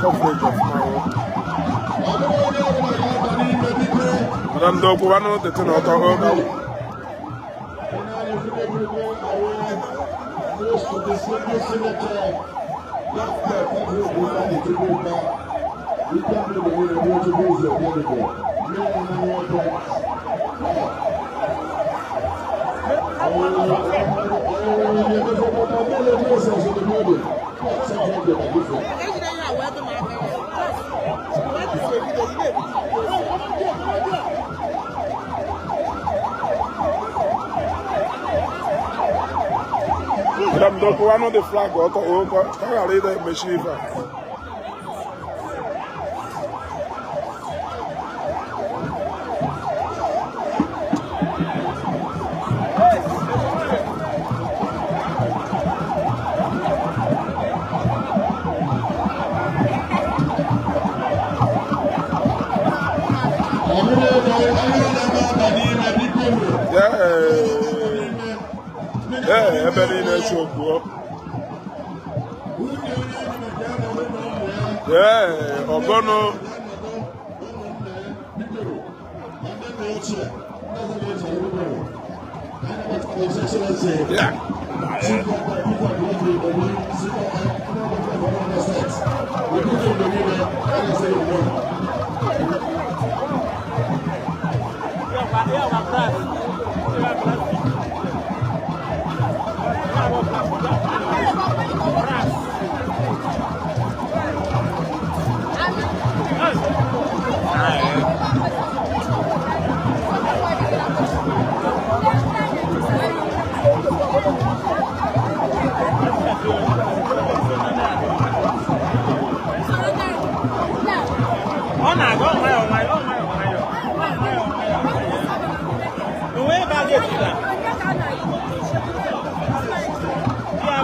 Coverage of my Madame Doguano, the ten out of Madame Doguano, the flag, or the machine. Yeah, everybody knows your group. Yeah, Ogono. Yeah.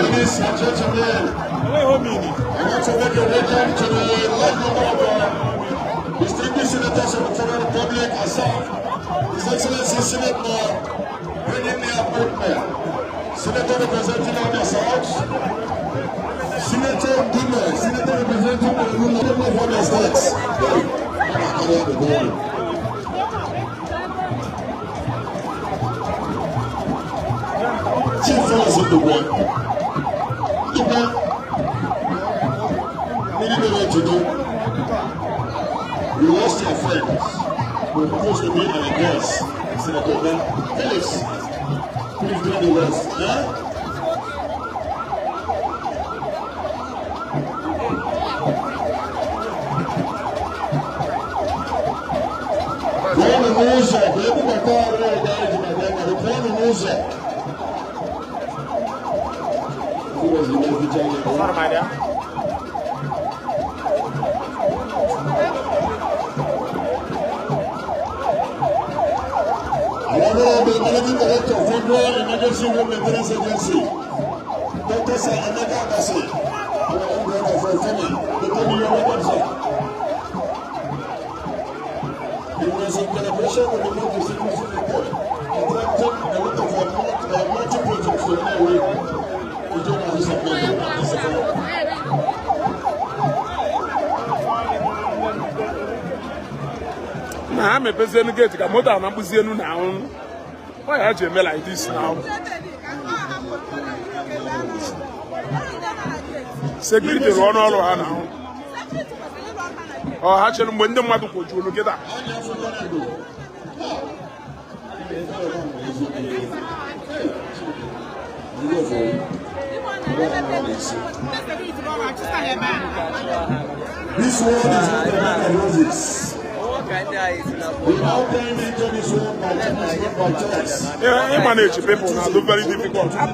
Ladies and gentlemen, I want to make a return to the light number of distinguished senators of the Federal Republic, ASAF, His Excellency Senator Benjamin Appointment, Senator representing on the South, Senator Dume, Senator representing the Lula of the States. Chief fellows of the world. We lost your friends. We're supposed to be our guests. Senator Felix, please do the rest. Honorable Managing Director of Federal Emergency Maintenance Agency, Dr. Sahameka Abasi, our own brother for family, the Tony Robinson. It was in collaboration with the North Security Sector, attracting a lot of multi-projects to Norway to join us this afternoon. na ha mepezienu gate ka moto a na-akpụzienu na ahụ ọ ya ji eme like this now. Security rụọ n'ọrụ ha na ahụ ọ ha chere mgbe ndị mmadụ kwojuolu kịta This world is not like roses. Yeah, manage people now do very difficult. I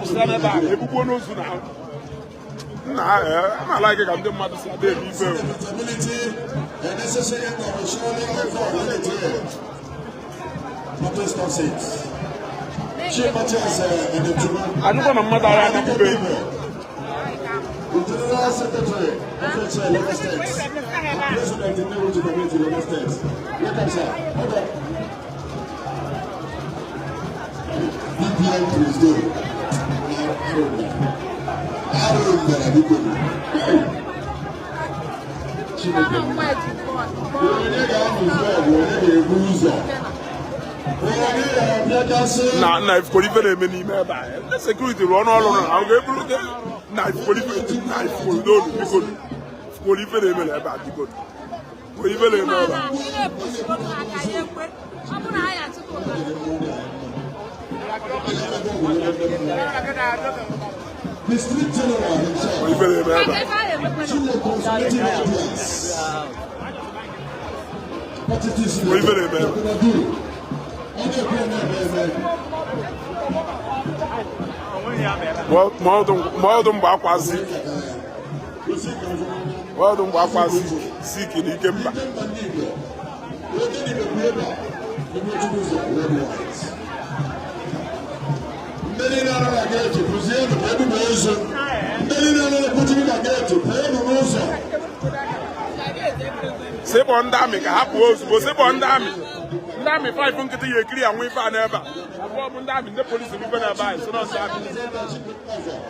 like it. I'm the mother say they be very. I don't want a mother and a baby. The General Secretary of Lagos State, President of the Community Lagos State. Look at that. Hold on. BPM Tuesday. Na if police dey me ni me ba. The security run all on. I go able to na if police don't because police dey me na ba because police dey me ba. The street general Mwadum bakwazi siki ni kemba. Sebo ndami ka hapu ozugbo sebo ndami ndami 5 nkịtị ya ekiri anwụ ife a n'ebe a abụọ ndami ndị polisi ife n'ebe anyị so nọọsụ aka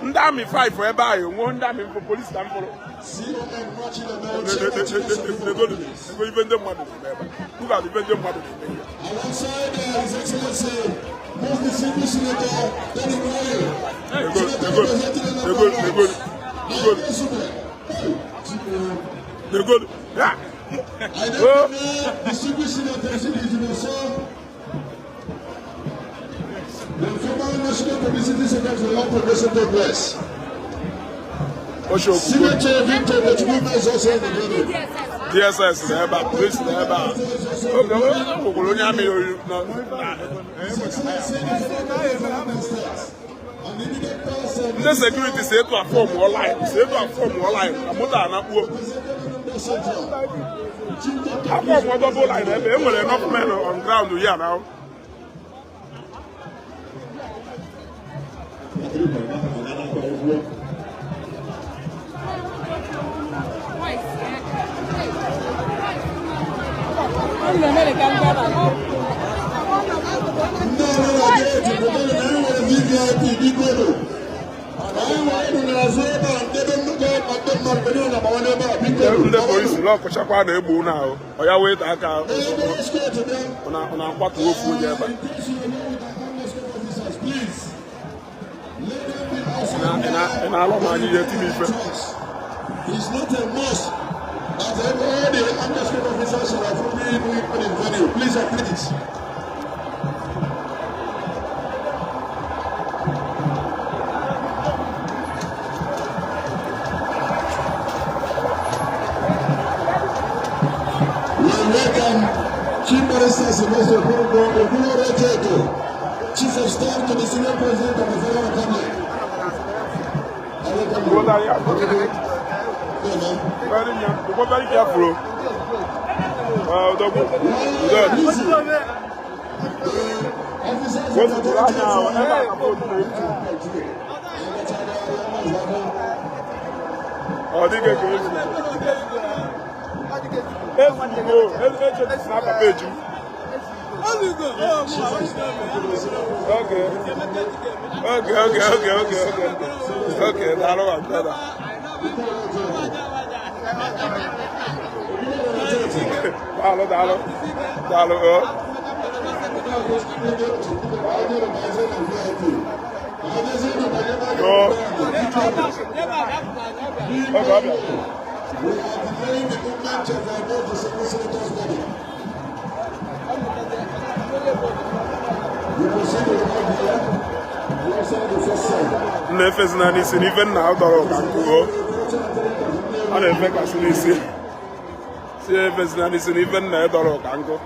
ndami 5 ebe anyị onwe ndami mfụ polisi na mfụrụ ego ife ndị mmadụ n'ebe a kuga ife ndị mmadụ n'ebe ya I don't know the distribution of the former National Publicity Secretary for Progressive Progress. Signature Victor Bechuma is also in the building. DSS never, police never. The security say to perform more life. I'm not double line. There were enough men on ground here now. Ndị polisi lọkụchakwa na-egbu na ahụ ọ ya wee taa aka ọ na-akwatu ofu onye ebe ị na-alụ ma anyị ihe tiri ife It's not a must that all the understate officers are fully in venue. Please please. Chief Minister Sylvester Ogunro, Chief of Staff to the Senior President of the Federal Republic. Very careful. Okay, that'll work better. Hello. Dalo. Nefes na nisi ni ven na doro kanko. Ana efe ka sinisi. Si nefes na nisi ni ven na doro kanko.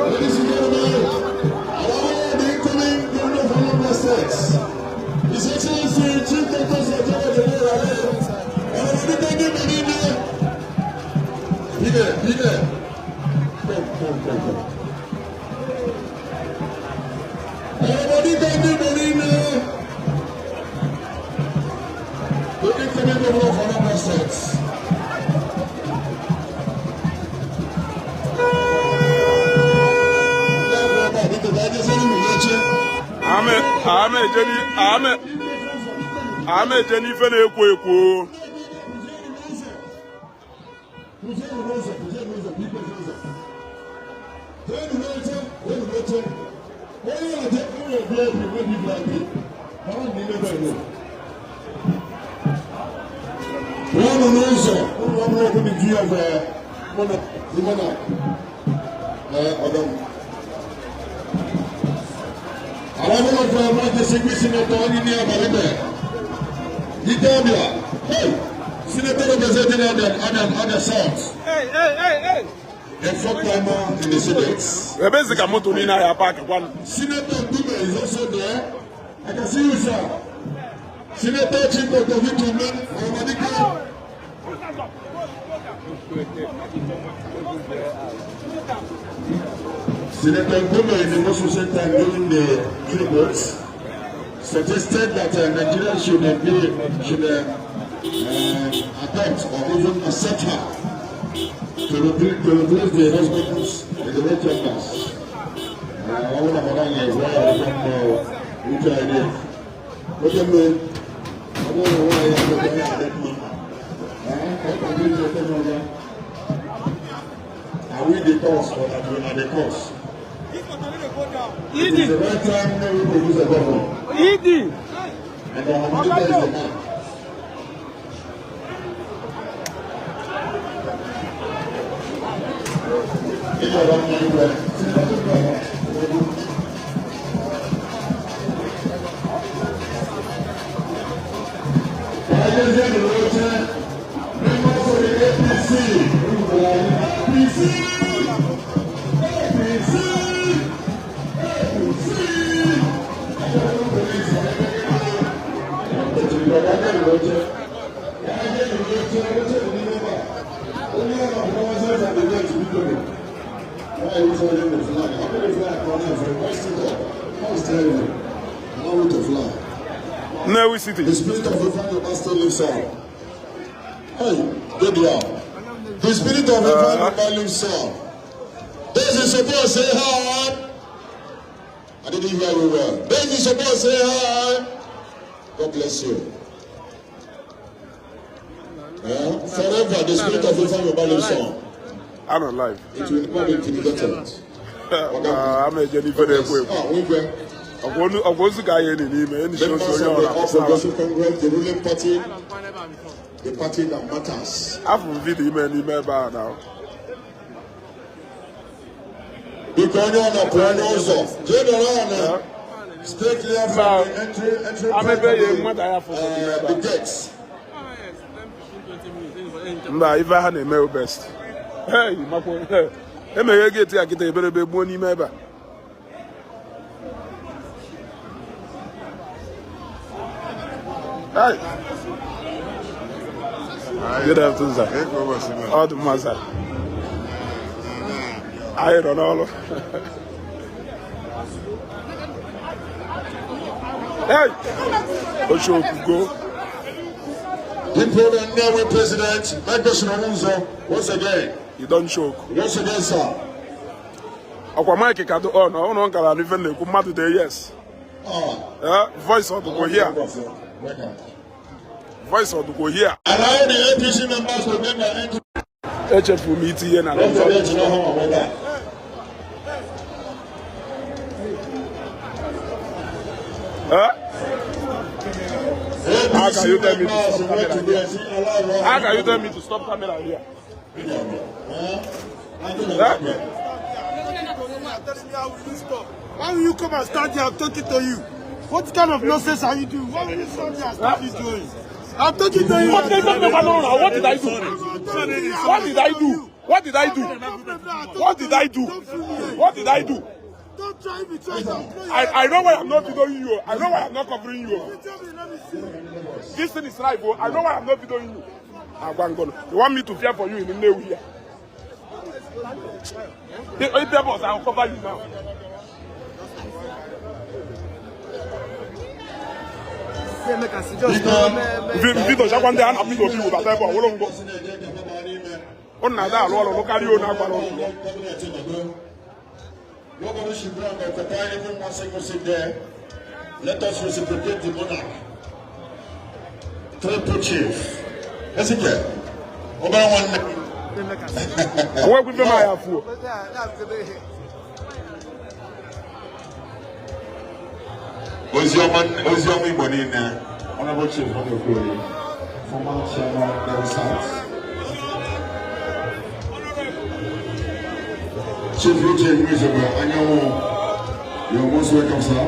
Ladies and gentlemen, allow the incoming Governor of Anambra State, His Excellency Chief Justice of the World, and everybody in there. Be there. Come. Everybody in there. The incoming Governor of Anambra State. Ame jeni fene ekwo. Senator representing other South. Hey. The fourth timer in the Senate. Senator Dume is also there. I can see you, sir. Senator Chico Tovitume, Omadika. Senator Dume, in the most recent time during the tributes, suggested that Nigeria should adopt or even accept her to replace the husbands in the red chambers. I want to know which idea. What do you mean? I don't know why I have to do that. Are we the cause or are we the cause? It is the right time we produce a government. And Ahmadiyya is the man. The spirit of revival still lives on. Hey, good job. The spirit of revival lives on. Those who support say hi. I didn't hear you well. Those who support say hi. God bless you. Forever, the spirit of revival lives on. I'm not live. It will never be forgotten. I'm a Jennifer. Members of the All Progressive Congress, the ruling party, the party that matters. Stay clear from the entry the gates. If I had a male best. Hey, I get a better money, maybe. Hey. Good afternoon, sir. All the master. I don't know. Hey! Go. People that know President, once again. You don't choke. Once again, sir. Mike Kado on, I don't know even the command today, yes. Voice of the go here. Voice of the go here. Allow the APC members to make their entry. HF meeting and Don't forget to know how about that. How can you tell me to stop camera here? How can you tell me to stop camera here? Why will you come and stand here? I'm talking to you. What kind of nonsense are you doing? Why will you stand here and start this doing? I'm talking to you. What did I do? What did I do? What did I do? What did I do? What did I do? Don't try me. I know why I'm not videoing you. I know why I'm not covering you. This thing is right, bro. I know why I'm not videoing you. You want me to fear for you in the new year? I'll cover you now. Vito, just one day I'm happy to be with that type of Wolongo. On Nada, look at you now. Nobody should run or occupy even one single seat there. Let us reciprocate the monarch. Triple chief. Yes, it can. Over one. Where would you have for? What's your money in there? Honorable Chief, former chairman of the South. Chief Richard Miserable, I know you're most welcome, sir.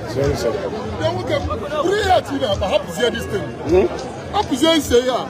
Sorry, sir. How to this thing? How to say yeah?